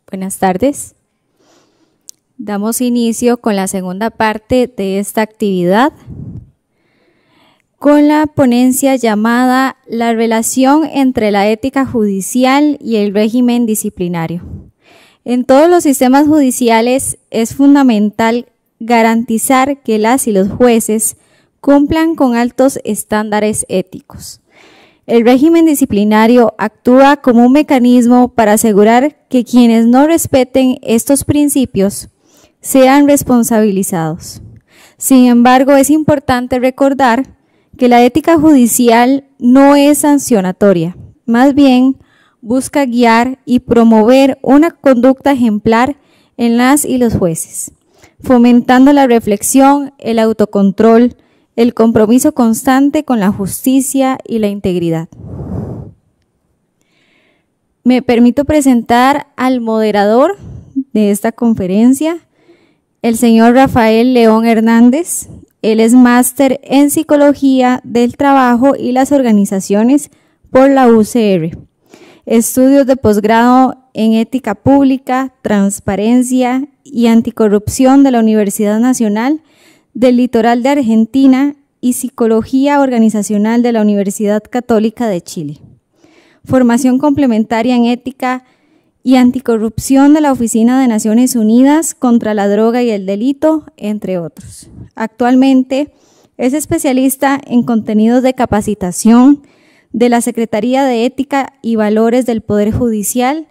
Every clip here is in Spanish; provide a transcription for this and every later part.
Buenas tardes. Damos inicio con la segunda parte de esta actividad, con la ponencia llamada La relación entre la ética judicial y el régimen disciplinario. En todos los sistemas judiciales es fundamental garantizar que las y los jueces cumplan con altos estándares éticos. El régimen disciplinario actúa como un mecanismo para asegurar que quienes no respeten estos principios sean responsabilizados. Sin embargo, es importante recordar que la ética judicial no es sancionatoria, más bien busca guiar y promover una conducta ejemplar en las y los jueces, fomentando la reflexión, el autocontrol, el compromiso constante con la justicia y la integridad. Me permito presentar al moderador de esta conferencia, el señor Rafael León Hernández. Él es máster en Psicología del Trabajo y las Organizaciones por la UCR. Estudios de posgrado en Ética Pública, Transparencia y Anticorrupción de la Universidad Nacional del Litoral de Argentina y Psicología Organizacional de la Universidad Católica de Chile. Formación complementaria en Ética y Anticorrupción de la Oficina de Naciones Unidas contra la Droga y el Delito, entre otros. Actualmente es especialista en contenidos de capacitación de la Secretaría de Ética y Valores del Poder Judicial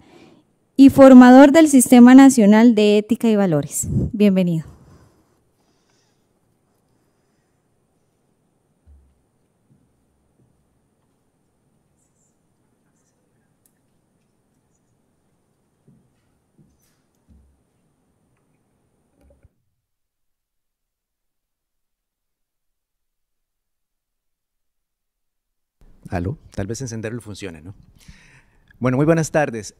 y formador del Sistema Nacional de Ética y Valores. Bienvenido. Aló, tal vez encenderlo funcione, ¿no? Bueno, muy buenas tardes.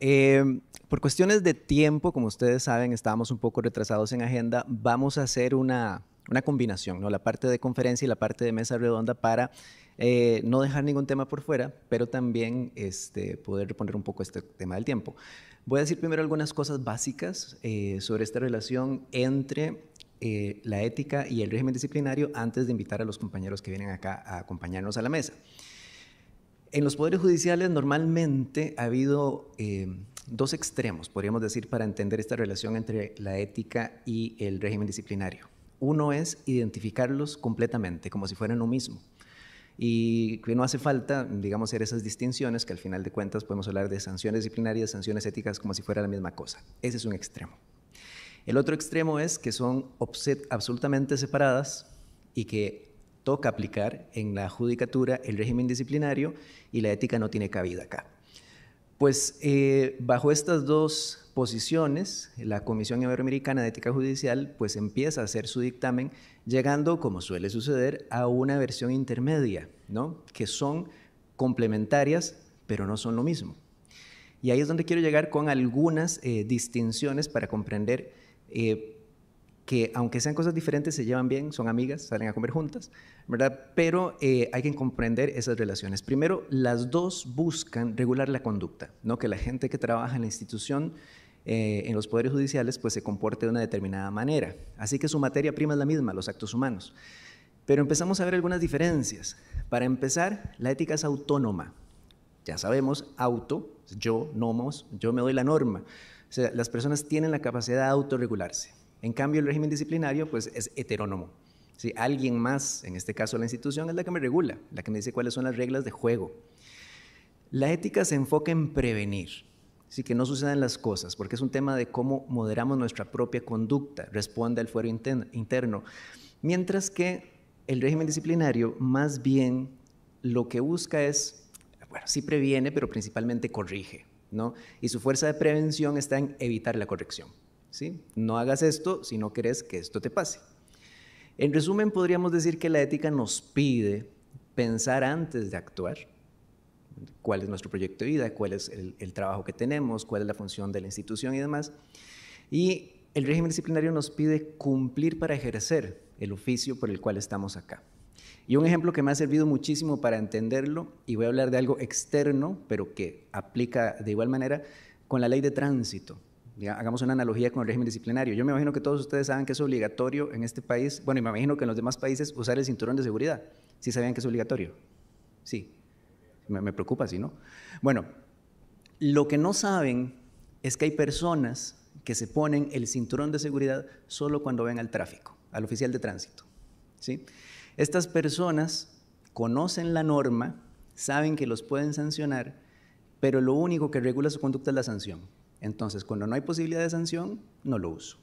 Por cuestiones de tiempo, como ustedes saben, estábamos un poco retrasados en agenda. Vamos a hacer una combinación, ¿no? La parte de conferencia y la parte de mesa redonda para no dejar ningún tema por fuera, pero también poder reponer un poco este tema del tiempo. Voy a decir primero algunas cosas básicas sobre esta relación entre la ética y el régimen disciplinario antes de invitar a los compañeros que vienen acá a acompañarnos a la mesa. En los poderes judiciales normalmente ha habido dos extremos, podríamos decir, para entender esta relación entre la ética y el régimen disciplinario. Uno es identificarlos completamente, como si fueran lo mismo. Y que no hace falta, digamos, hacer esas distinciones, que al final de cuentas podemos hablar de sanciones disciplinarias, sanciones éticas, como si fuera la misma cosa. Ese es un extremo. El otro extremo es que son absolutamente separadas y que toca aplicar en la judicatura el régimen disciplinario y la ética no tiene cabida acá. Pues bajo estas dos posiciones, la Comisión Iberoamericana de Ética Judicial pues empieza a hacer su dictamen, llegando, como suele suceder, a una versión intermedia, ¿no? Que son complementarias, pero no son lo mismo. Y ahí es donde quiero llegar con algunas distinciones para comprender que aunque sean cosas diferentes, se llevan bien, son amigas, salen a comer juntas, ¿verdad? Pero hay que comprender esas relaciones. Primero, las dos buscan regular la conducta, ¿no? Que la gente que trabaja en la institución, en los poderes judiciales, pues se comporte de una determinada manera. Así que su materia prima es la misma, los actos humanos. Pero empezamos a ver algunas diferencias. Para empezar, la ética es autónoma. Ya sabemos, auto, yo, nomos, yo me doy la norma. O sea, las personas tienen la capacidad de autorregularse. En cambio, el régimen disciplinario pues, es heterónomo. ¿Sí? Alguien más, en este caso la institución, es la que me regula, la que me dice cuáles son las reglas de juego. La ética se enfoca en prevenir, ¿sí? Que no sucedan las cosas, porque es un tema de cómo moderamos nuestra propia conducta, responde al fuero interno. Mientras que el régimen disciplinario más bien lo que busca es, bueno, sí previene, pero principalmente corrige, ¿no? Y su fuerza de prevención está en evitar la corrección. ¿Sí? No hagas esto si no querés que esto te pase. En resumen, podríamos decir que la ética nos pide pensar antes de actuar, cuál es nuestro proyecto de vida, cuál es el trabajo que tenemos, cuál es la función de la institución y demás. Y el régimen disciplinario nos pide cumplir para ejercer el oficio por el cual estamos acá. Y un ejemplo que me ha servido muchísimo para entenderlo, y voy a hablar de algo externo, pero que aplica de igual manera, con la ley de tránsito. hagamos una analogía con el régimen disciplinario. Yo me imagino que todos ustedes saben que es obligatorio en este país, bueno, y me imagino que en los demás países, usar el cinturón de seguridad. ¿Sí sabían que es obligatorio? Sí. Me preocupa si no. Bueno, lo que no saben es que hay personas que se ponen el cinturón de seguridad solo cuando ven al tráfico, al oficial de tránsito, ¿sí? Estas personas conocen la norma, saben que los pueden sancionar, pero lo único que regula su conducta es la sanción. Entonces, cuando no hay posibilidad de sanción, no lo uso.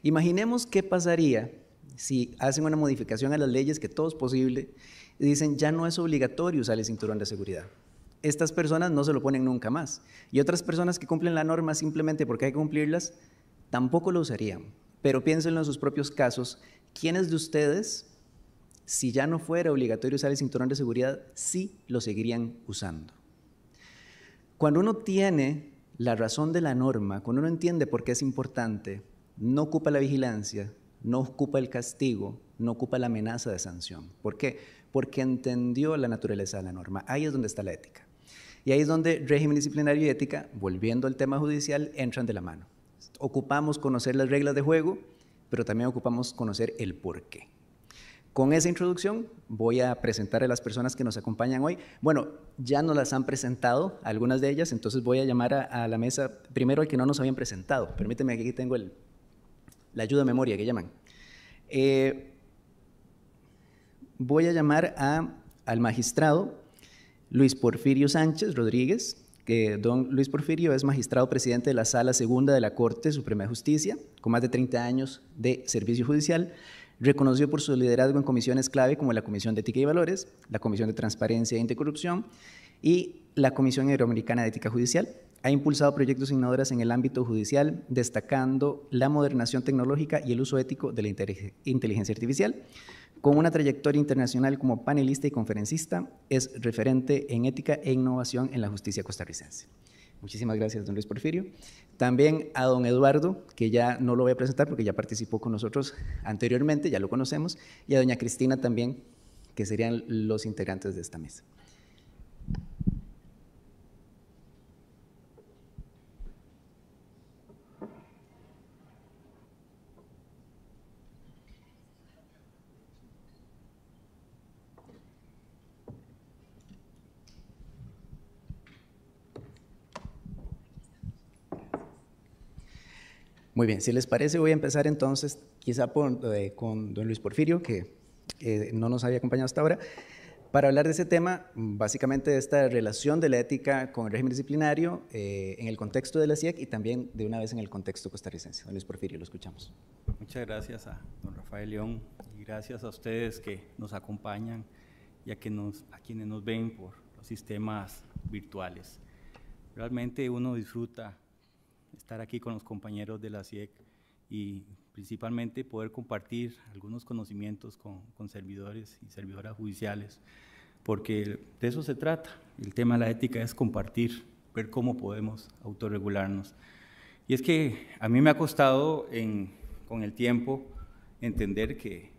Imaginemos qué pasaría si hacen una modificación a las leyes, que todo es posible, y dicen ya no es obligatorio usar el cinturón de seguridad. Estas personas no se lo ponen nunca más. Y otras personas que cumplen la norma simplemente porque hay que cumplirlas, tampoco lo usarían. Pero piénsenlo en sus propios casos. ¿Quiénes de ustedes, si ya no fuera obligatorio usar el cinturón de seguridad, sí lo seguirían usando? Cuando uno tiene la razón de la norma, cuando uno entiende por qué es importante, no ocupa la vigilancia, no ocupa el castigo, no ocupa la amenaza de sanción. ¿Por qué? Porque entendió la naturaleza de la norma. Ahí es donde está la ética. Y ahí es donde régimen disciplinario y ética, volviendo al tema judicial, entran de la mano. Ocupamos conocer las reglas de juego, pero también ocupamos conocer el por qué. Con esa introducción voy a presentar a las personas que nos acompañan hoy. Bueno, ya nos las han presentado, algunas de ellas, entonces voy a llamar a la mesa primero al que no nos habían presentado. Permíteme, aquí tengo la ayuda de memoria que llaman. Voy a llamar al magistrado Luis Porfirio Sánchez Rodríguez, que don Luis Porfirio es magistrado presidente de la Sala Segunda de la Corte Suprema de Justicia, con más de 30 años de servicio judicial, reconocido por su liderazgo en comisiones clave como la Comisión de Ética y Valores, la Comisión de Transparencia e Anticorrupción y la Comisión Iberoamericana de Ética Judicial. Ha impulsado proyectos innovadores en el ámbito judicial, destacando la modernización tecnológica y el uso ético de la inteligencia artificial. Con una trayectoria internacional como panelista y conferencista, es referente en ética e innovación en la justicia costarricense. Muchísimas gracias, don Luis Porfirio. También a don Eduardo, que ya no lo voy a presentar porque ya participó con nosotros anteriormente, ya lo conocemos, y a doña Cristina también, que serían los integrantes de esta mesa. Muy bien, si les parece voy a empezar entonces quizá con don Luis Porfirio, que no nos había acompañado hasta ahora, para hablar de ese tema, básicamente de esta relación de la ética con el régimen disciplinario en el contexto de la CIEC y también de una vez en el contexto costarricense. Don Luis Porfirio, lo escuchamos. Muchas gracias a don Rafael León y gracias a ustedes que nos acompañan y a quienes nos ven por los sistemas virtuales. Realmente uno disfruta estar aquí con los compañeros de la CIEC y principalmente poder compartir algunos conocimientos con servidores y servidoras judiciales, porque de eso se trata. El tema de la ética es compartir, ver cómo podemos autorregularnos. Y es que a mí me ha costado con el tiempo entender que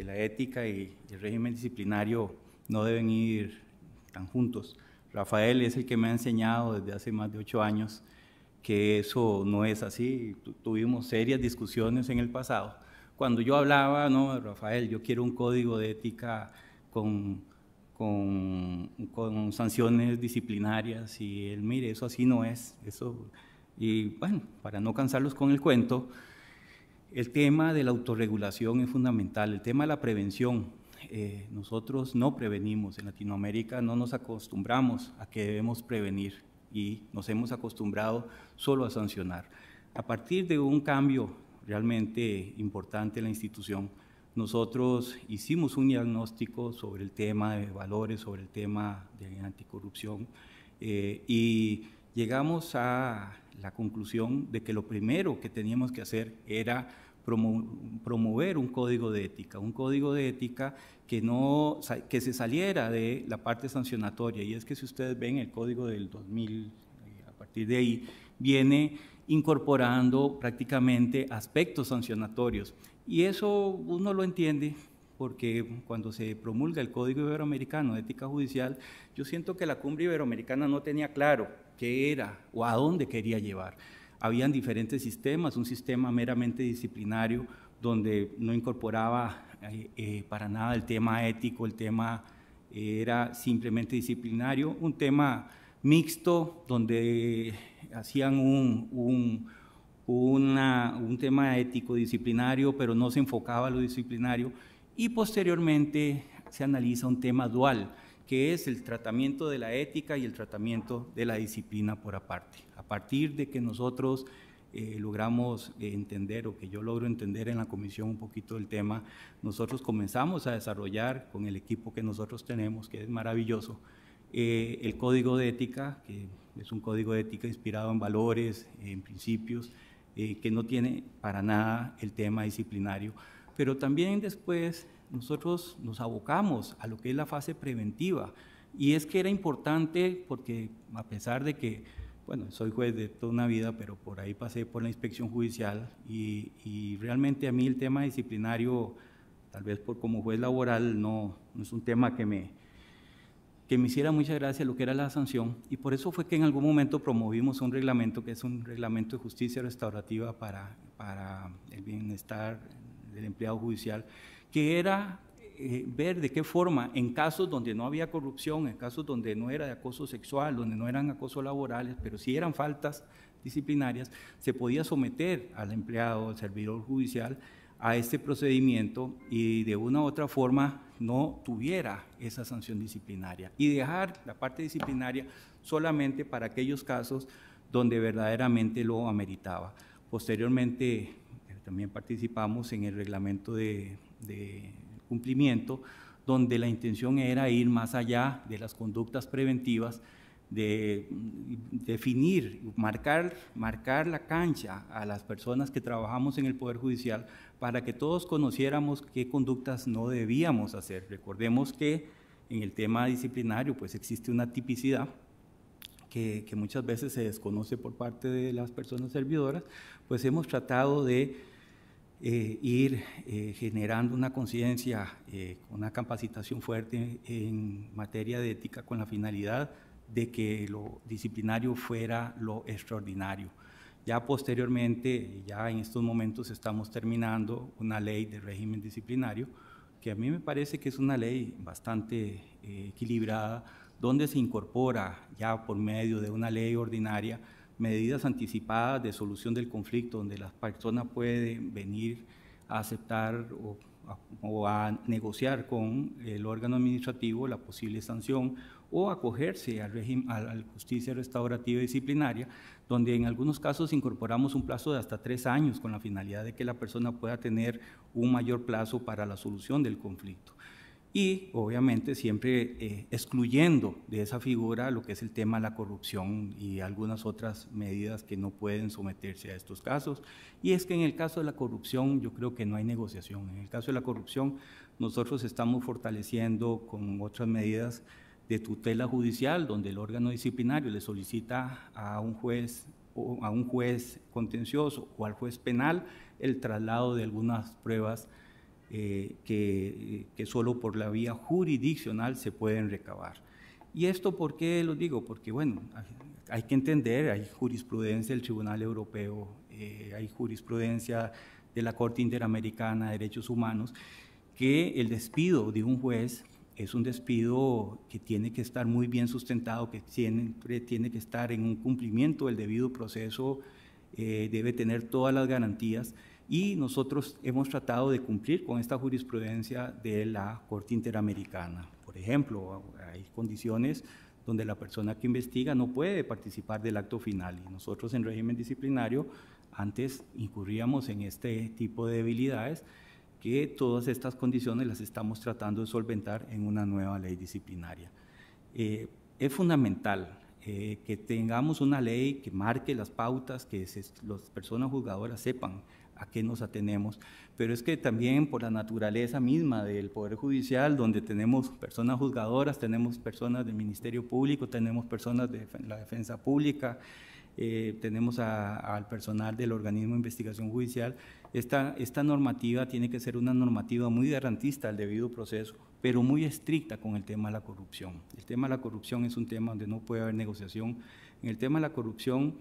la ética y el régimen disciplinario no deben ir tan juntos. Rafael es el que me ha enseñado desde hace más de 8 años que eso no es así. Tuvimos serias discusiones en el pasado. Cuando yo hablaba, no, Rafael, yo quiero un código de ética con sanciones disciplinarias, y él, mire, eso así no es. Y bueno, para no cansarlos con el cuento, el tema de la autorregulación es fundamental, el tema de la prevención. Nosotros no prevenimos, en Latinoamérica no nos acostumbramos a que debemos prevenir, y nos hemos acostumbrado solo a sancionar. A partir de un cambio realmente importante en la institución, nosotros hicimos un diagnóstico sobre el tema de valores, sobre el tema de anticorrupción, y llegamos a la conclusión de que lo primero que teníamos que hacer era promover un código de ética que se saliera de la parte sancionatoria. Y es que si ustedes ven el código del 2000, a partir de ahí, viene incorporando prácticamente aspectos sancionatorios. Y eso uno lo entiende porque cuando se promulga el Código Iberoamericano de Ética Judicial, yo siento que la Cumbre Iberoamericana no tenía claro qué era o a dónde quería llevar. Habían diferentes sistemas, un sistema meramente disciplinario donde no incorporaba para nada el tema ético, el tema era simplemente disciplinario, un tema mixto donde hacían un tema ético disciplinario, pero no se enfocaba a lo disciplinario, y posteriormente se analiza un tema dual, que es el tratamiento de la ética y el tratamiento de la disciplina por aparte. A partir de que nosotros logramos entender, o que yo logro entender en la comisión un poquito del tema, nosotros comenzamos a desarrollar con el equipo que nosotros tenemos, que es maravilloso, el código de ética, que es un código de ética inspirado en valores, en principios, que no tiene para nada el tema disciplinario, pero también después nosotros nos abocamos a lo que es la fase preventiva, y es que era importante porque a pesar de que, bueno, soy juez de toda una vida, pero por ahí pasé por la inspección judicial y realmente a mí el tema disciplinario, tal vez como juez laboral, no es un tema que me hiciera mucha gracia lo que era la sanción, y por eso fue que en algún momento promovimos un reglamento que es un reglamento de justicia restaurativa para el bienestar del empleado judicial, que era ver de qué forma, en casos donde no había corrupción, en casos donde no era de acoso sexual, donde no eran acosos laborales, pero sí eran faltas disciplinarias, se podía someter al empleado, al servidor judicial, a este procedimiento y de una u otra forma no tuviera esa sanción disciplinaria, y dejar la parte disciplinaria solamente para aquellos casos donde verdaderamente lo ameritaba. Posteriormente también participamos en el reglamento de cumplimiento, donde la intención era ir más allá de las conductas preventivas, de definir, marcar la cancha a las personas que trabajamos en el Poder Judicial para que todos conociéramos qué conductas no debíamos hacer. Recordemos que en el tema disciplinario pues existe una tipicidad que muchas veces se desconoce por parte de las personas servidoras, pues hemos tratado de ir generando una conciencia, una capacitación fuerte en materia de ética con la finalidad de que lo disciplinario fuera lo extraordinario. Ya posteriormente, ya en estos momentos estamos terminando una ley de régimen disciplinario, que a mí me parece que es una ley bastante equilibrada, donde se incorpora ya por medio de una ley ordinaria medidas anticipadas de solución del conflicto, donde la persona puede venir a aceptar o a negociar con el órgano administrativo la posible sanción, o acogerse al régimen, a la justicia restaurativa y disciplinaria, donde en algunos casos incorporamos un plazo de hasta 3 años con la finalidad de que la persona pueda tener un mayor plazo para la solución del conflicto. Y obviamente siempre excluyendo de esa figura lo que es el tema de la corrupción y algunas otras medidas que no pueden someterse a estos casos. Y es que en el caso de la corrupción yo creo que no hay negociación. En el caso de la corrupción nosotros estamos fortaleciendo con otras medidas de tutela judicial, donde el órgano disciplinario le solicita a un juez contencioso o al juez penal el traslado de algunas pruebas que solo por la vía jurisdiccional se pueden recabar. ¿Y esto por qué lo digo? Porque, bueno, hay que entender, hay jurisprudencia del Tribunal Europeo, hay jurisprudencia de la Corte Interamericana de Derechos Humanos, que el despido de un juez es un despido que tiene que estar muy bien sustentado, que siempre tiene que estar en un cumplimiento del debido proceso, debe tener todas las garantías, y nosotros hemos tratado de cumplir con esta jurisprudencia de la Corte Interamericana. Por ejemplo, hay condiciones donde la persona que investiga no puede participar del acto final, y nosotros en régimen disciplinario antes incurríamos en este tipo de debilidades, que todas estas condiciones las estamos tratando de solventar en una nueva ley disciplinaria. Es fundamental que tengamos una ley que marque las pautas, que las personas juzgadoras sepan a qué nos atenemos, pero es que también por la naturaleza misma del Poder Judicial, donde tenemos personas juzgadoras, tenemos personas del Ministerio Público, tenemos personas de la Defensa Pública, tenemos al personal del organismo de investigación judicial, esta normativa tiene que ser una normativa muy garantista al debido proceso, pero muy estricta con el tema de la corrupción. El tema de la corrupción es un tema donde no puede haber negociación. En el tema de la corrupción,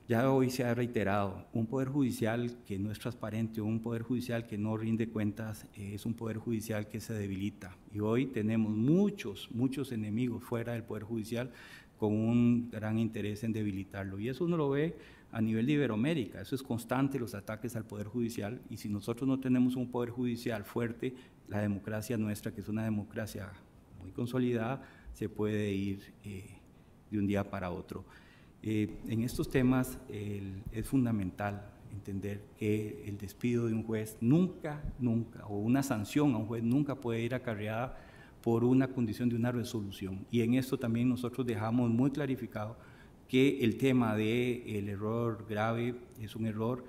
Ya hoy se ha reiterado, un poder judicial que no es transparente, un poder judicial que no rinde cuentas, es un poder judicial que se debilita. Y hoy tenemos muchos enemigos fuera del poder judicial con un gran interés en debilitarlo. Y eso uno lo ve a nivel de Iberoamérica, eso es constante, los ataques al poder judicial. Y si nosotros no tenemos un poder judicial fuerte, la democracia nuestra, que es una democracia muy consolidada, se puede ir de un día para otro. En estos temas es fundamental entender que el despido de un juez nunca, o una sanción a un juez nunca puede ir acarreada por una condición de una resolución. Y en esto también nosotros dejamos muy clarificado que el tema del error grave es un error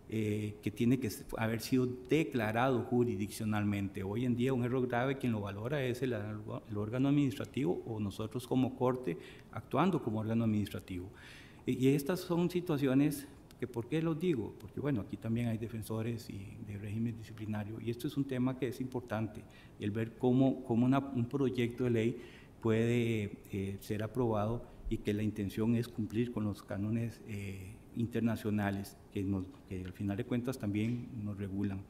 que tiene que haber sido declarado jurisdiccionalmente. Hoy en día un error grave quien lo valora es el órgano administrativo o nosotros como corte actuando como órgano administrativo. Y estas son situaciones que, ¿por qué los digo? Porque bueno, aquí también hay defensores y de régimen disciplinario y esto es un tema que es importante, el ver cómo un proyecto de ley puede ser aprobado y que la intención es cumplir con los cánones internacionales que al final de cuentas también nos regulan.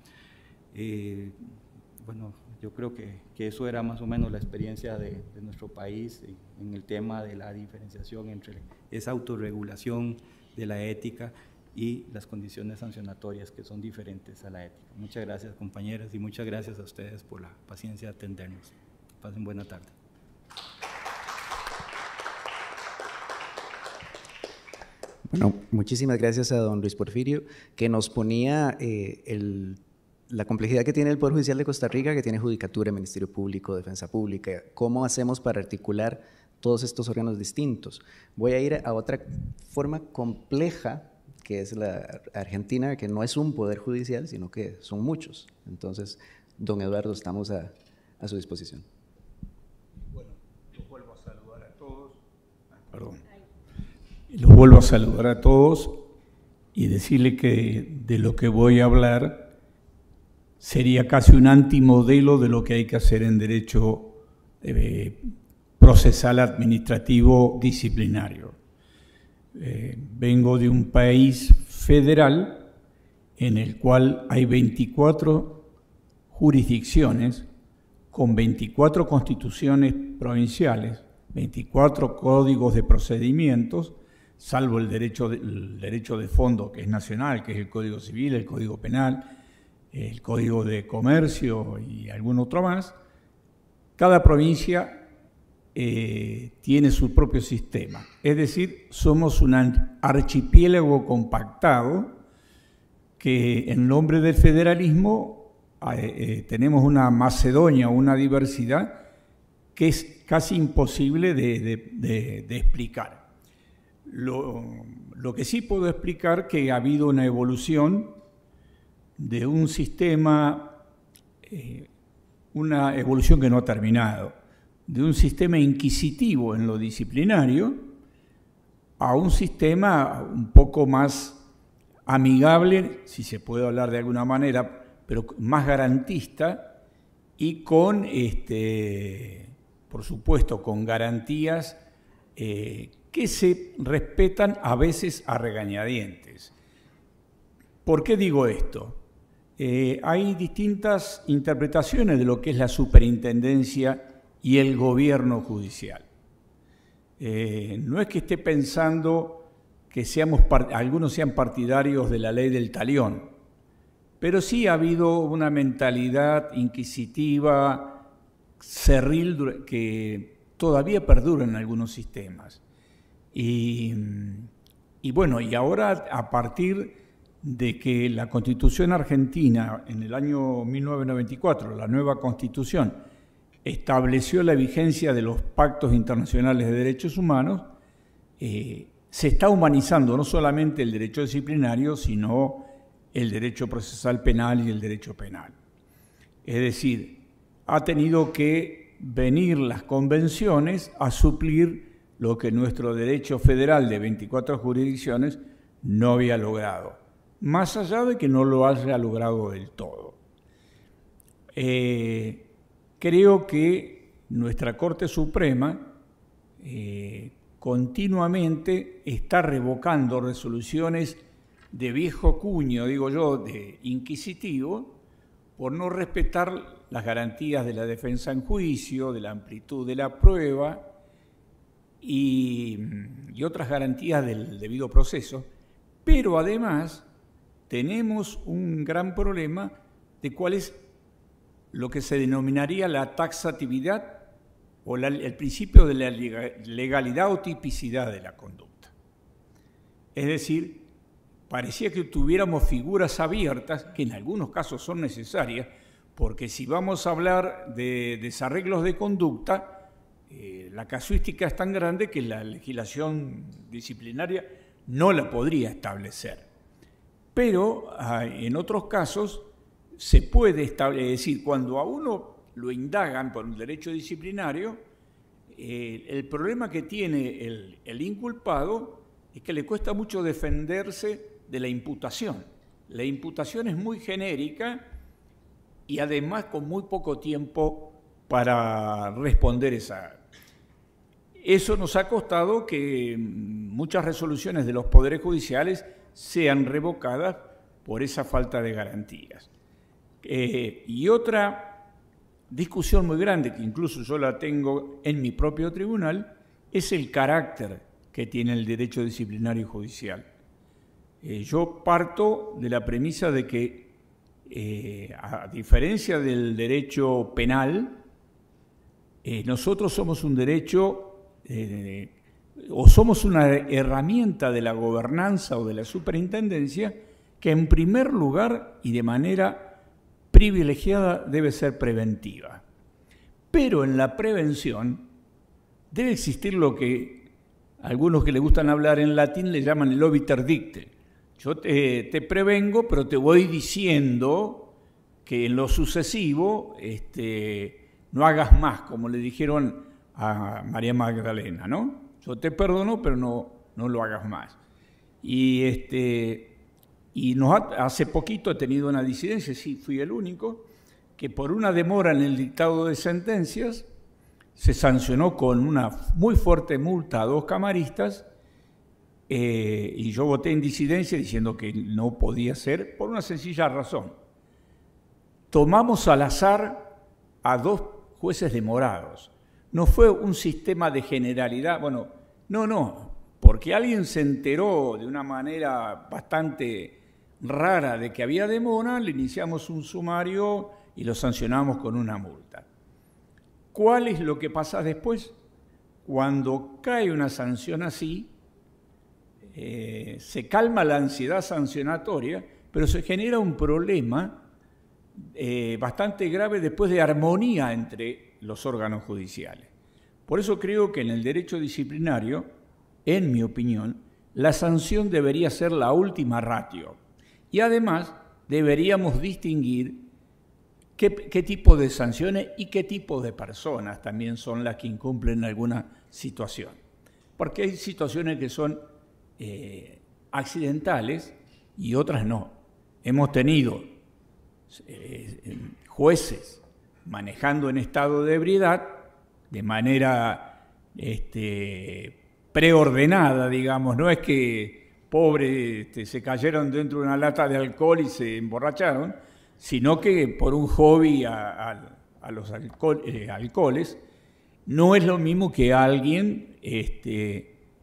Bueno, yo creo que eso era más o menos la experiencia de nuestro país en el tema de la diferenciación entre esa autorregulación de la ética y las condiciones sancionatorias que son diferentes a la ética. Muchas gracias, compañeras, y muchas gracias a ustedes por la paciencia de atendernos. Pasen buena tarde. Bueno, muchísimas gracias a don Luis Porfirio, que nos ponía la complejidad que tiene el Poder Judicial de Costa Rica, que tiene Judicatura, Ministerio Público, Defensa Pública. ¿Cómo hacemos para articular todos estos órganos distintos? Voy a ir a otra forma compleja, que es la Argentina, que no es un poder judicial, sino que son muchos. Entonces, don Eduardo, estamos a su disposición. Bueno, los vuelvo a saludar a todos. Los vuelvo a saludar a todos y decirle que de lo que voy a hablar sería casi un antimodelo de lo que hay que hacer en derecho procesal administrativo disciplinario. Vengo de un país federal en el cual hay 24 jurisdicciones con 24 constituciones provinciales, 24 códigos de procedimientos, salvo el derecho de fondo, que es nacional, que es el Código Civil, el Código Penal, el Código de Comercio y algún otro más. Cada provincia tiene su propio sistema. Es decir, somos un archipiélago compactado que en nombre del federalismo tenemos una Macedonia, una diversidad que es casi imposible de explicar. Lo que sí puedo explicar que ha habido una evolución de un sistema, una evolución que no ha terminado, de un sistema inquisitivo en lo disciplinario a un sistema un poco más amigable, si se puede hablar de alguna manera, pero más garantista y con, por supuesto, con garantías que se respetan a veces a regañadientes. ¿Por qué digo esto? Hay distintas interpretaciones de lo que es la superintendencia y el gobierno judicial. No es que esté pensando que algunos sean partidarios de la ley del talión, pero sí ha habido una mentalidad inquisitiva, cerril, que todavía perdura en algunos sistemas. Y bueno, y ahora a partir de que la Constitución argentina en el año 1994, la nueva Constitución, estableció la vigencia de los pactos internacionales de derechos humanos, se está humanizando no solamente el derecho disciplinario, sino el derecho procesal penal y el derecho penal. Es decir, ha tenido que venir las convenciones a suplir lo que nuestro derecho federal de 24 jurisdicciones no había logrado, más allá de que no lo haya logrado del todo. Creo que nuestra Corte Suprema, continuamente está revocando resoluciones de viejo cuño, digo yo, de inquisitivo, por no respetar las garantías de la defensa en juicio, de la amplitud de la prueba y otras garantías del debido proceso. Pero además tenemos un gran problema de cuál es lo que se denominaría la taxatividad o el principio de la legalidad o tipicidad de la conducta. Es decir, parecía que tuviéramos figuras abiertas, que en algunos casos son necesarias, porque si vamos a hablar de desarreglos de conducta, la casuística es tan grande que la legislación disciplinaria no la podría establecer. Pero en otros casos se puede establecer, es decir, cuando a uno lo indagan por un derecho disciplinario, el problema que tiene el inculpado es que le cuesta mucho defenderse de la imputación. La imputación es muy genérica y además con muy poco tiempo para responder esa. Eso nos ha costado que muchas resoluciones de los poderes judiciales sean revocadas por esa falta de garantías. Y otra discusión muy grande, que incluso yo la tengo en mi propio tribunal, es el carácter que tiene el derecho disciplinario judicial. Yo parto de la premisa de que, a diferencia del derecho penal, nosotros somos un derecho, o somos una herramienta de la gobernanza o de la superintendencia que en primer lugar y de manera privilegiada debe ser preventiva. Pero en la prevención debe existir lo que algunos que le gustan hablar en latín le llaman el obiter dicte. Yo te prevengo, pero te voy diciendo que en lo sucesivo no hagas más, como le dijeron a María Magdalena, ¿no? Yo te perdono, pero no lo hagas más. Hace poquito he tenido una disidencia, sí, fui el único, que por una demora en el dictado de sentencias se sancionó con una muy fuerte multa a 2 camaristas y yo voté en disidencia diciendo que no podía ser por una sencilla razón. Tomamos al azar a 2 jueces demorados. No fue un sistema de generalidad, bueno, no, porque alguien se enteró de una manera bastante rara de que había demora, le iniciamos un sumario y lo sancionamos con una multa. ¿Cuál es lo que pasa después? Cuando cae una sanción así, se calma la ansiedad sancionatoria, pero se genera un problema bastante grave después de armonía entre los órganos judiciales. Por eso creo que en el derecho disciplinario, en mi opinión, la sanción debería ser la última ratio. Y además deberíamos distinguir qué tipo de sanciones y qué tipo de personas también son las que incumplen alguna situación. Porque hay situaciones que son accidentales y otras no. Hemos tenido jueces manejando en estado de ebriedad de manera preordenada, digamos, no es que pobre, se cayeron dentro de una lata de alcohol y se emborracharon, sino que por un hobby a los alcoholes, no es lo mismo que alguien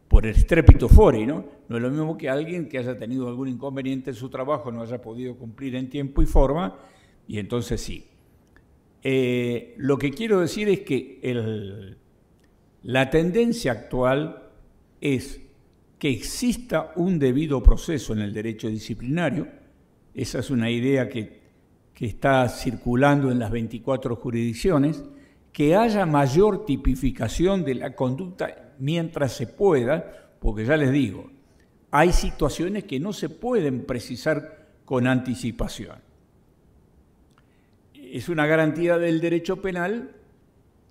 por el strepito fori, ¿no? No es lo mismo que alguien que haya tenido algún inconveniente en su trabajo, no haya podido cumplir en tiempo y forma, y entonces sí. Lo que quiero decir es que la tendencia actual es que exista un debido proceso en el derecho disciplinario. Esa es una idea que está circulando en las 24 jurisdicciones, que haya mayor tipificación de la conducta mientras se pueda, porque ya les digo, hay situaciones que no se pueden precisar con anticipación. Es una garantía del derecho penal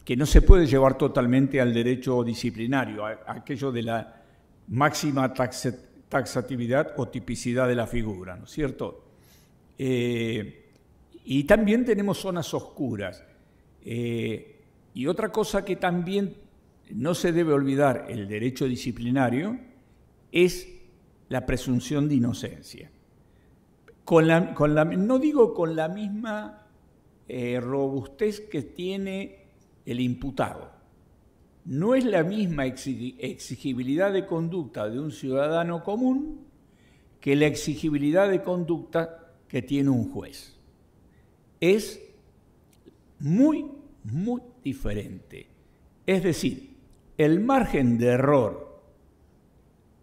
que no se puede llevar totalmente al derecho disciplinario, aquello de la máxima taxatividad o tipicidad de la figura, ¿no es cierto? Y también tenemos zonas oscuras. Y otra cosa que también no se debe olvidar el derecho disciplinario, es la presunción de inocencia. No digo con la misma robustez que tiene el imputado. No es la misma exigibilidad de conducta de un ciudadano común que la exigibilidad de conducta que tiene un juez. Es muy, muy diferente. Es decir, el margen de error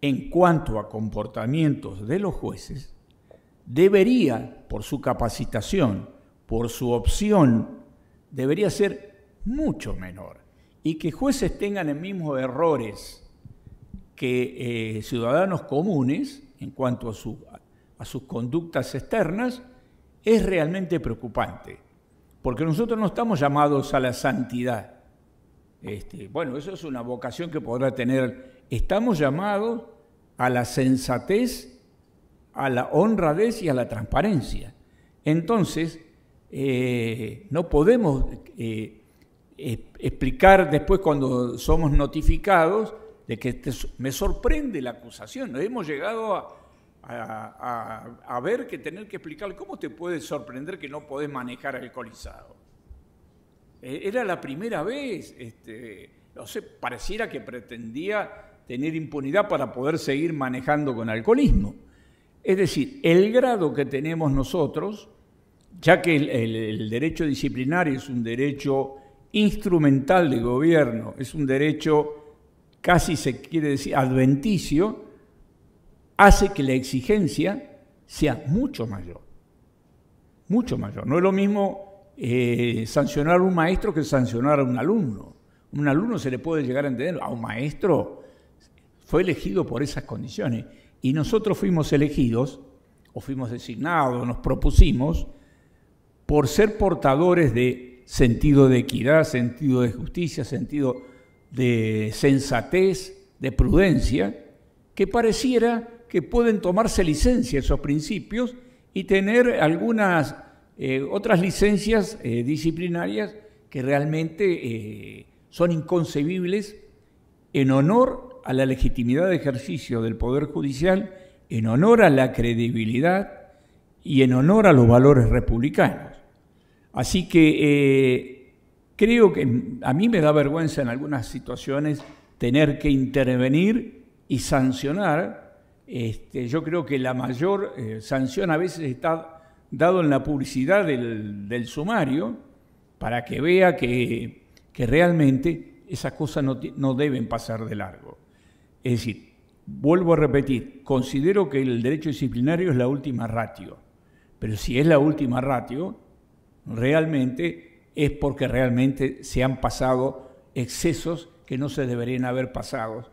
en cuanto a comportamientos de los jueces debería, por su capacitación, por su opción, debería ser mucho menor. Y que jueces tengan los mismos errores que ciudadanos comunes en cuanto a sus conductas externas es realmente preocupante, porque nosotros no estamos llamados a la santidad. Bueno, eso es una vocación que podrá tener. Estamos llamados a la sensatez, a la honradez y a la transparencia. Entonces, no podemos explicar después cuando somos notificados de que me sorprende la acusación. Hemos llegado a ver que tener que explicar cómo te puede sorprender que no podés manejar alcoholizado. Era la primera vez, no sé, pareciera que pretendía tener impunidad para poder seguir manejando con alcoholismo. Es decir, el grado que tenemos nosotros, ya que el derecho disciplinario es un derecho instrumental de gobierno, es un derecho casi se quiere decir adventicio, hace que la exigencia sea mucho mayor. Mucho mayor. No es lo mismo sancionar a un maestro que sancionar a un alumno. Un alumno se le puede llegar a entender, a un maestro fue elegido por esas condiciones. Y nosotros fuimos elegidos, o fuimos designados, nos propusimos, por ser portadores de sentido de equidad, sentido de justicia, sentido de sensatez, de prudencia, que pareciera que pueden tomarse licencia esos principios y tener algunas otras licencias disciplinarias que realmente son inconcebibles en honor a la legitimidad de ejercicio del Poder Judicial, en honor a la credibilidad y en honor a los valores republicanos. Así que creo que a mí me da vergüenza en algunas situaciones tener que intervenir y sancionar. Yo creo que la mayor sanción a veces está dado en la publicidad del sumario, para que vea que realmente esas cosas no deben pasar de largo. Es decir, vuelvo a repetir, considero que el derecho disciplinario es la última ratio, pero si es la última ratio, realmente es porque realmente se han pasado excesos que no se deberían haber pasado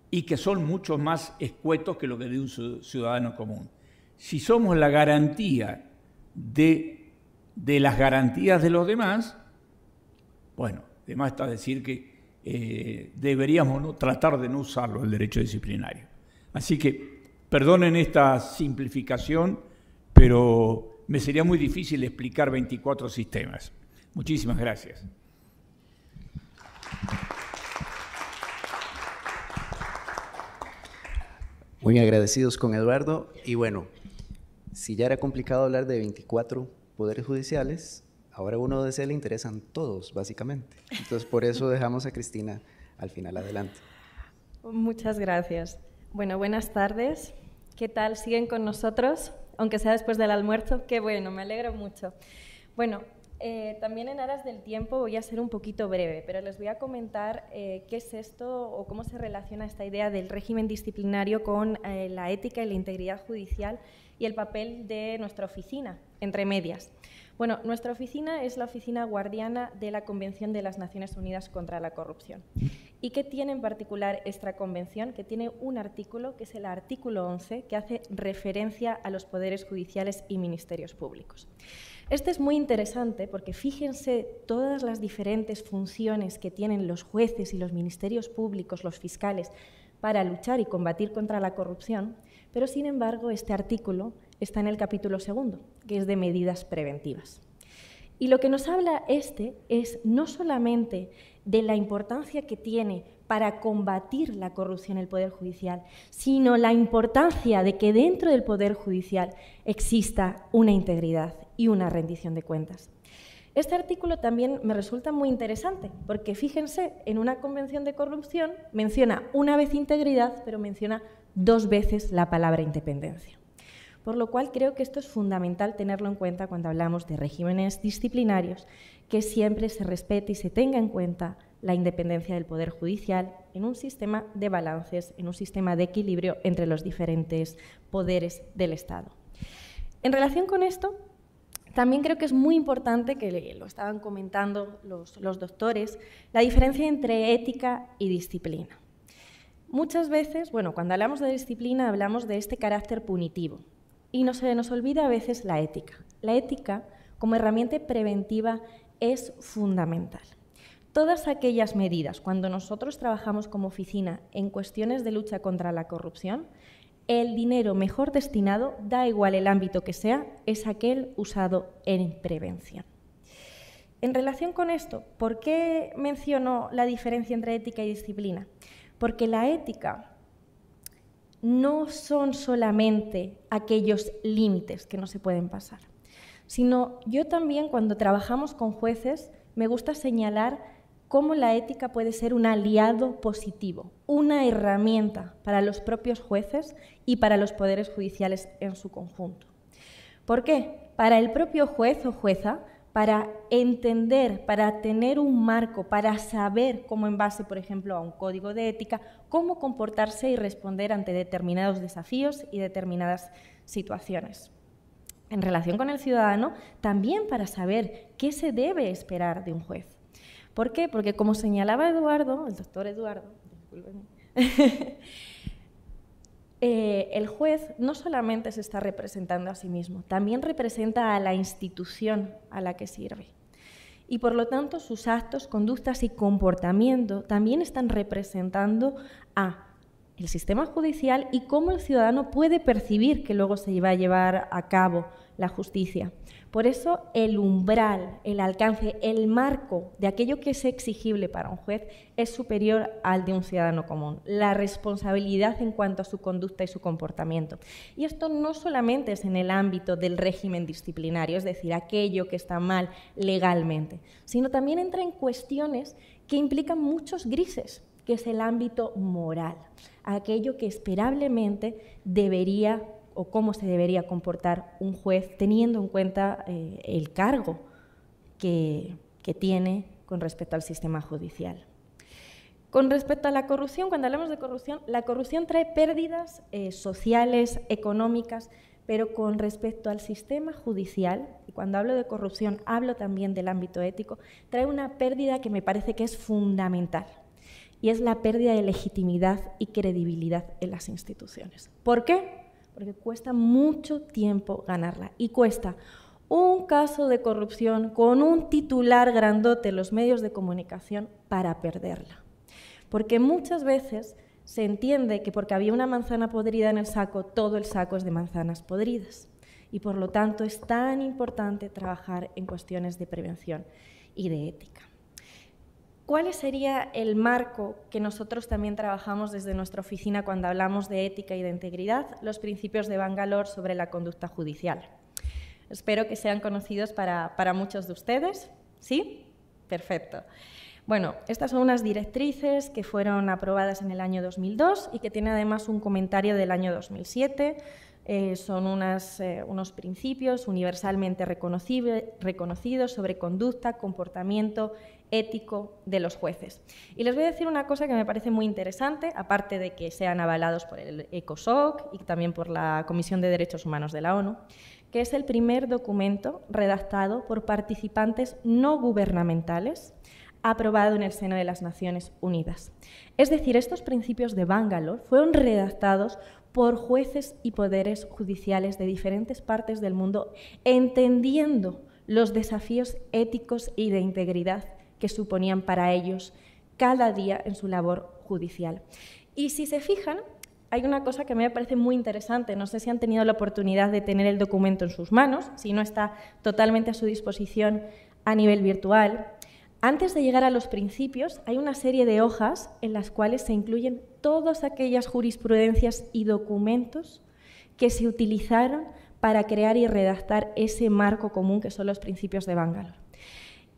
y que son mucho más escuetos que lo que de un ciudadano común. Si somos la garantía de las garantías de los demás, bueno, además está decir que deberíamos tratar de no usarlo, el derecho disciplinario. Así que perdonen esta simplificación, pero me sería muy difícil explicar 24 sistemas. Muchísimas gracias. Muy agradecidos con Eduardo. Y bueno, si ya era complicado hablar de 24 poderes judiciales, ahora a uno de ese le interesan todos, básicamente. Entonces, por eso dejamos a Cristina al final. Adelante. Muchas gracias. Bueno, buenas tardes. ¿Qué tal? ¿Siguen con nosotros? Aunque sea después del almuerzo. Qué bueno, me alegro mucho. Bueno, también en aras del tiempo voy a ser un poquito breve, pero les voy a comentar qué es esto o cómo se relaciona esta idea del régimen disciplinario con la ética y la integridad judicial y el papel de nuestra oficina, entre medias. Bueno, nuestra oficina es la oficina guardiana de la Convención de las Naciones Unidas contra la Corrupción. ¿Y qué tiene en particular esta convención? Que tiene un artículo, que es el artículo 11, que hace referencia a los poderes judiciales y ministerios públicos. Este es muy interesante porque fíjense todas las diferentes funciones que tienen los jueces y los ministerios públicos, los fiscales, para luchar y combatir contra la corrupción, pero sin embargo este artículo está en el capítulo 2, que es de medidas preventivas. Y lo que nos habla es no solamente de la importancia que tiene para combatir la corrupción en el Poder Judicial, sino la importancia de que dentro del Poder Judicial exista una integridad y una rendición de cuentas. Este artículo también me resulta muy interesante, porque fíjense, en una convención de corrupción menciona una vez integridad, pero menciona 2 veces la palabra independencia. Por lo cual creo que esto es fundamental tenerlo en cuenta cuando hablamos de regímenes disciplinarios, que siempre se respete y se tenga en cuenta la independencia del Poder Judicial en un sistema de balances, en un sistema de equilibrio entre los diferentes poderes del Estado. En relación con esto, también creo que es muy importante, que lo estaban comentando los doctores, la diferencia entre ética y disciplina. Muchas veces, bueno, cuando hablamos de disciplina hablamos de este carácter punitivo y se nos olvida a veces la ética. La ética, como herramienta preventiva, es fundamental. Todas aquellas medidas, cuando nosotros trabajamos como oficina en cuestiones de lucha contra la corrupción, el dinero mejor destinado, da igual el ámbito que sea, es aquel usado en prevención. En relación con esto, ¿por qué menciono la diferencia entre ética y disciplina? Porque la ética no son solamente aquellos límites que no se pueden pasar, sino yo también, cuando trabajamos con jueces, me gusta señalar cómo la ética puede ser un aliado positivo, una herramienta para los propios jueces y para los poderes judiciales en su conjunto. ¿Por qué? Para el propio juez o jueza, para entender, para tener un marco, para saber cómo, en base, por ejemplo, a un código de ética, cómo comportarse y responder ante determinados desafíos y determinadas situaciones. En relación con el ciudadano, también para saber qué se debe esperar de un juez. ¿Por qué? Porque, como señalaba Eduardo, el doctor Eduardo, el juez no solamente se está representando a sí mismo, también representa a la institución a la que sirve. Y, por lo tanto, sus actos, conductas y comportamiento también están representando a el sistema judicial y cómo el ciudadano puede percibir que luego se va a llevar a cabo la justicia. Por eso el umbral, el alcance, el marco de aquello que es exigible para un juez es superior al de un ciudadano común. La responsabilidad en cuanto a su conducta y su comportamiento. Y esto no solamente es en el ámbito del régimen disciplinario, es decir, aquello que está mal legalmente, sino también entra en cuestiones que implican muchos grises, que es el ámbito moral, aquello que esperablemente debería o cómo se debería comportar un juez teniendo en cuenta el cargo que tiene con respecto al sistema judicial. Con respecto a la corrupción, cuando hablamos de corrupción, la corrupción trae pérdidas sociales, económicas, pero con respecto al sistema judicial, y cuando hablo de corrupción hablo también del ámbito ético, trae una pérdida que me parece que es fundamental, y es la pérdida de legitimidad y credibilidad en las instituciones. ¿Por qué? Porque cuesta mucho tiempo ganarla y cuesta un caso de corrupción con un titular grandote en los medios de comunicación para perderla. Porque muchas veces se entiende que porque había una manzana podrida en el saco, todo el saco es de manzanas podridas. Y por lo tanto es tan importante trabajar en cuestiones de prevención y de ética. ¿Cuál sería el marco que nosotros también trabajamos desde nuestra oficina cuando hablamos de ética y de integridad? Los principios de Bangalore sobre la conducta judicial. Espero que sean conocidos para muchos de ustedes. ¿Sí? Perfecto. Bueno, estas son unas directrices que fueron aprobadas en el año 2002 y que tienen además un comentario del año 2007. Son unos principios universalmente reconocidos sobre conducta, comportamiento ético de los jueces. Y les voy a decir una cosa que me parece muy interesante, aparte de que sean avalados por el ECOSOC y también por la Comisión de Derechos Humanos de la ONU, que es el primer documento redactado por participantes no gubernamentales aprobado en el seno de las Naciones Unidas. Es decir, estos principios de Bangalore fueron redactados por jueces y poderes judiciales de diferentes partes del mundo, entendiendo los desafíos éticos y de integridad que suponían para ellos cada día en su labor judicial. Y si se fijan, hay una cosa que me parece muy interesante, no sé si han tenido la oportunidad de tener el documento en sus manos, si no está totalmente a su disposición a nivel virtual. Antes de llegar a los principios, hay una serie de hojas en las cuales se incluyen todas aquellas jurisprudencias y documentos que se utilizaron para crear y redactar ese marco común que son los principios de Bangalore.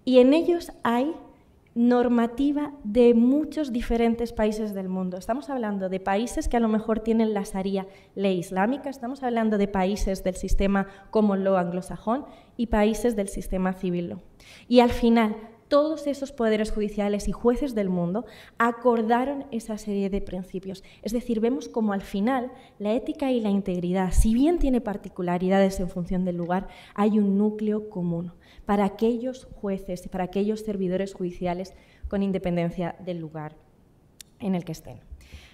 Y en ellos hay normativa de muchos diferentes países del mundo. Estamos hablando de países que a lo mejor tienen la Sharia, ley islámica, estamos hablando de países del sistema common law anglosajón y países del sistema civil law. Y al final, todos esos poderes judiciales y jueces del mundo acordaron esa serie de principios. Es decir, vemos como al final la ética y la integridad, si bien tiene particularidades en función del lugar, hay un núcleo común para aquellos jueces y para aquellos servidores judiciales con independencia del lugar en el que estén.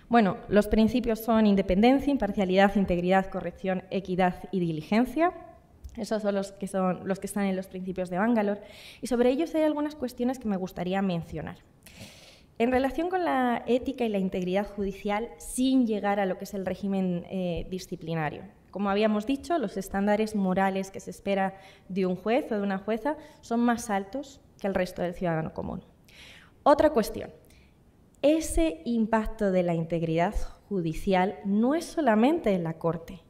Bueno, los principios son independencia, imparcialidad, integridad, corrección, equidad y diligencia. Esos son los que están en los principios de Bangalore. Y sobre ellos hay algunas cuestiones que me gustaría mencionar. En relación con la ética y la integridad judicial, sin llegar a lo que es el régimen disciplinario. Como habíamos dicho, los estándares morales que se espera de un juez o de una jueza son más altos que el resto del ciudadano común. Otra cuestión. Ese impacto de la integridad judicial no es solamente en la Corte,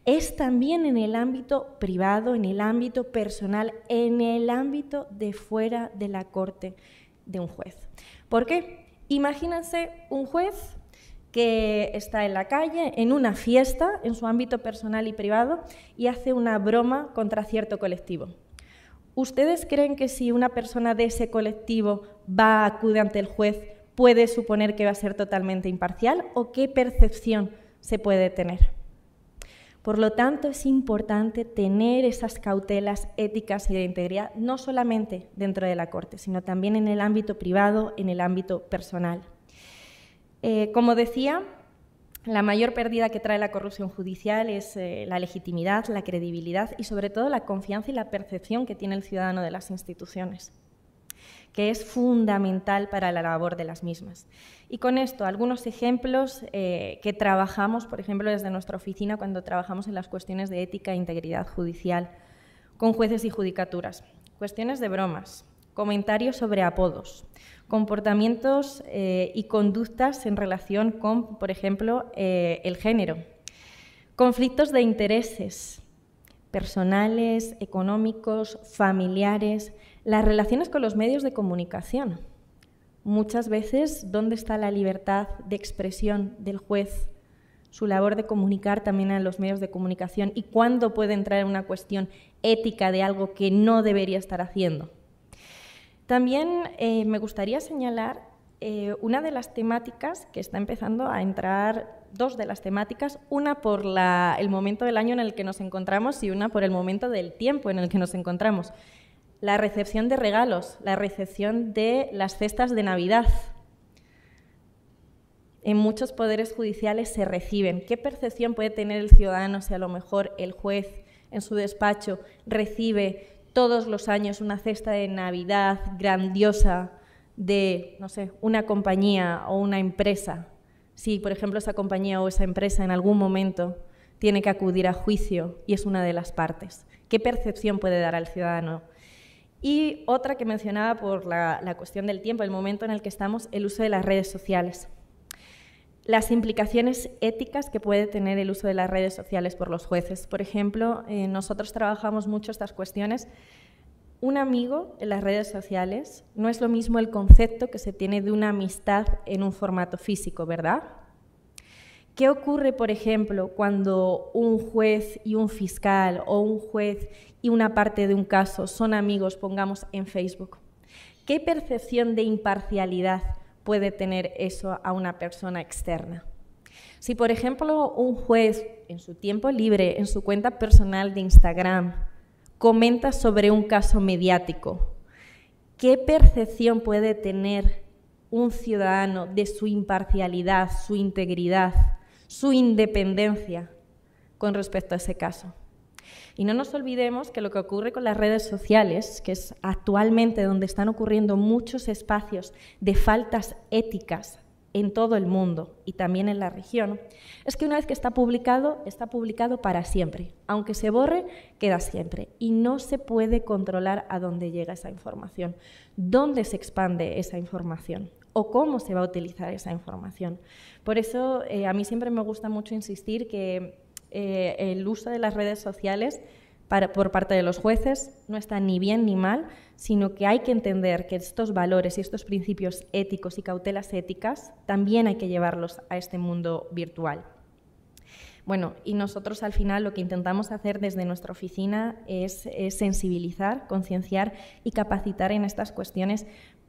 es también en el ámbito privado, en el ámbito personal, en el ámbito de fuera de la Corte de un juez. ¿Por qué? Imagínense un juez que está en la calle, en una fiesta, en su ámbito personal y privado, y hace una broma contra cierto colectivo. ¿Ustedes creen que si una persona de ese colectivo acude ante el juez, puede suponer que va a ser totalmente imparcial? ¿O qué percepción se puede tener? Por lo tanto, es importante tener esas cautelas éticas y de integridad, no solamente dentro de la Corte, sino también en el ámbito privado, en el ámbito personal. Como decía, la mayor pérdida que trae la corrupción judicial es la legitimidad, la credibilidad y sobre todo la confianza y la percepción que tiene el ciudadano de las instituciones, que es fundamental para la labor de las mismas. Y con esto, algunos ejemplos que trabajamos, por ejemplo, desde nuestra oficina cuando trabajamos en las cuestiones de ética e integridad judicial con jueces y judicaturas. Cuestiones de bromas, comentarios sobre apodos, comportamientos y conductas en relación con, por ejemplo, el género, conflictos de intereses personales, económicos, familiares, las relaciones con los medios de comunicación. Muchas veces, ¿dónde está la libertad de expresión del juez? Su labor de comunicar también a los medios de comunicación y cuándo puede entrar en una cuestión ética de algo que no debería estar haciendo. También me gustaría señalar una de las temáticas que está empezando a entrar, dos de las temáticas, una por el momento del año en el que nos encontramos y una por el momento del tiempo en el que nos encontramos. La recepción de regalos, la recepción de las cestas de Navidad. En muchos poderes judiciales se reciben. ¿Qué percepción puede tener el ciudadano si a lo mejor el juez en su despacho recibe todos los años una cesta de Navidad grandiosa de, no sé, una compañía o una empresa? Si, por ejemplo, esa compañía o esa empresa en algún momento tiene que acudir a juicio y es una de las partes, ¿qué percepción puede dar al ciudadano? Y otra que mencionaba por la cuestión del tiempo, el momento en el que estamos, el uso de las redes sociales. Las implicaciones éticas que puede tener el uso de las redes sociales por los jueces. Por ejemplo, nosotros trabajamos mucho estas cuestiones. Un amigo en las redes sociales no es lo mismo el concepto que se tiene de una amistad en un formato físico, ¿verdad? ¿Qué ocurre, por ejemplo, cuando un juez y un fiscal o un juez y una parte de un caso son amigos, pongamos en Facebook? ¿Qué percepción de imparcialidad puede tener eso a una persona externa? Si, por ejemplo, un juez en su tiempo libre, en su cuenta personal de Instagram, comenta sobre un caso mediático, ¿qué percepción puede tener un ciudadano de su imparcialidad, su integridad, su independencia con respecto a ese caso? Y no nos olvidemos que lo que ocurre con las redes sociales, que es actualmente donde están ocurriendo muchos espacios de faltas éticas en todo el mundo y también en la región, es que una vez que está publicado para siempre. Aunque se borre, queda siempre. Y no se puede controlar a dónde llega esa información, dónde se expande esa información o cómo se va a utilizar esa información. Por eso a mí siempre me gusta mucho insistir que el uso de las redes sociales por parte de los jueces no está ni bien ni mal, sino que hay que entender que estos valores y estos principios éticos y cautelas éticas también hay que llevarlos a este mundo virtual. Bueno, y nosotros al final lo que intentamos hacer desde nuestra oficina es sensibilizar, concienciar y capacitar en estas cuestiones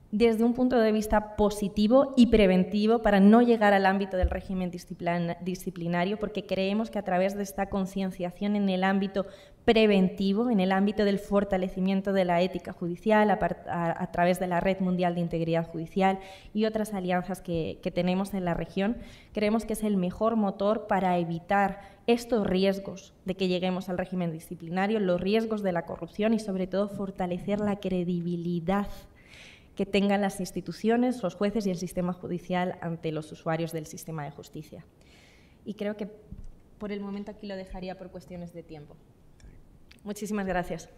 desde un punto de vista positivo y preventivo para no llegar al ámbito del régimen disciplinario, porque creemos que a través de esta concienciación en el ámbito preventivo, en el ámbito del fortalecimiento de la ética judicial, a través de la Red Mundial de Integridad Judicial y otras alianzas que tenemos en la región, creemos que es el mejor motor para evitar estos riesgos de que lleguemos al régimen disciplinario, los riesgos de la corrupción y sobre todo fortalecer la credibilidad que tengan las instituciones, los jueces y el sistema judicial ante los usuarios del sistema de justicia. Y creo que por el momento aquí lo dejaría por cuestiones de tiempo. Muchísimas gracias.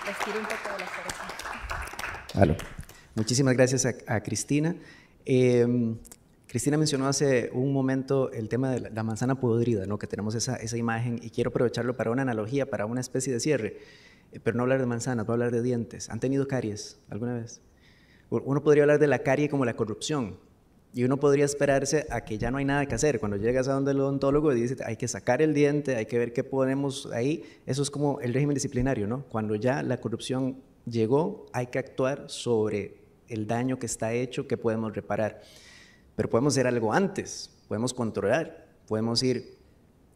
Les tiro un poco de las orejas. Aló. Muchísimas gracias a Cristina. Cristina mencionó hace un momento el tema de la manzana podrida, ¿no? Que tenemos esa imagen, y quiero aprovecharlo para una analogía, para una especie de cierre. Pero no hablar de manzanas, voy a hablar de dientes. ¿Han tenido caries alguna vez? Uno podría hablar de la carie como la corrupción, y uno podría esperarse a que ya no hay nada que hacer. Cuando llegas a donde el odontólogo y dice hay que sacar el diente, hay que ver qué ponemos ahí, eso es como el régimen disciplinario, ¿no? Cuando ya la corrupción llegó, hay que actuar sobre el daño que está hecho, que podemos reparar. Pero podemos hacer algo antes, podemos controlar, podemos ir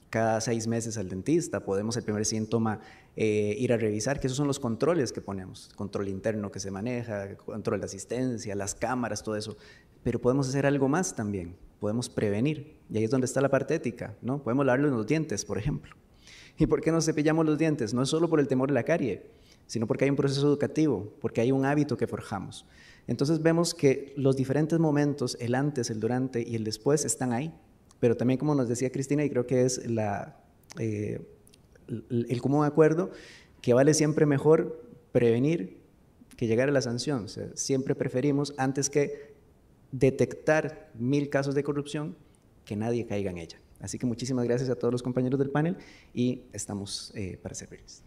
cada 6 meses al dentista, podemos el primer síntoma ir a revisar, que esos son los controles que ponemos, control interno que se maneja, control de asistencia, las cámaras, todo eso. Pero podemos hacer algo más también, podemos prevenir, y ahí es donde está la parte ética, ¿no? Podemos lavarnos los dientes, por ejemplo. ¿Y por qué nos cepillamos los dientes? No es solo por el temor de la carie, sino porque hay un proceso educativo, porque hay un hábito que forjamos. Entonces vemos que los diferentes momentos, el antes, el durante y el después, están ahí. Pero también, como nos decía Cristina, y creo que es el común acuerdo, que vale siempre mejor prevenir que llegar a la sanción. O sea, siempre preferimos, antes que detectar 1000 casos de corrupción, que nadie caiga en ella. Así que muchísimas gracias a todos los compañeros del panel y estamos para servirles.